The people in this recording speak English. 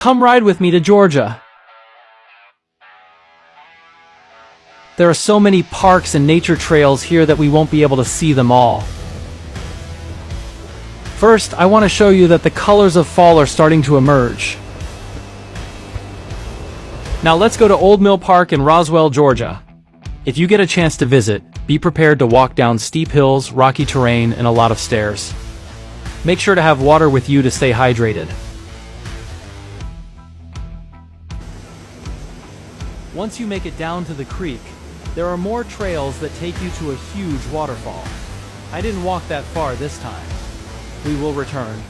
Come ride with me to Georgia. There are so many parks and nature trails here that we won't be able to see them all. First, I want to show you that the colors of fall are starting to emerge. Now let's go to Old Mill Park in Roswell, Georgia. If you get a chance to visit, be prepared to walk down steep hills, rocky terrain, and a lot of stairs. Make sure to have water with you to stay hydrated. Once you make it down to the creek, there are more trails that take you to a huge waterfall. I didn't walk that far this time. We will return.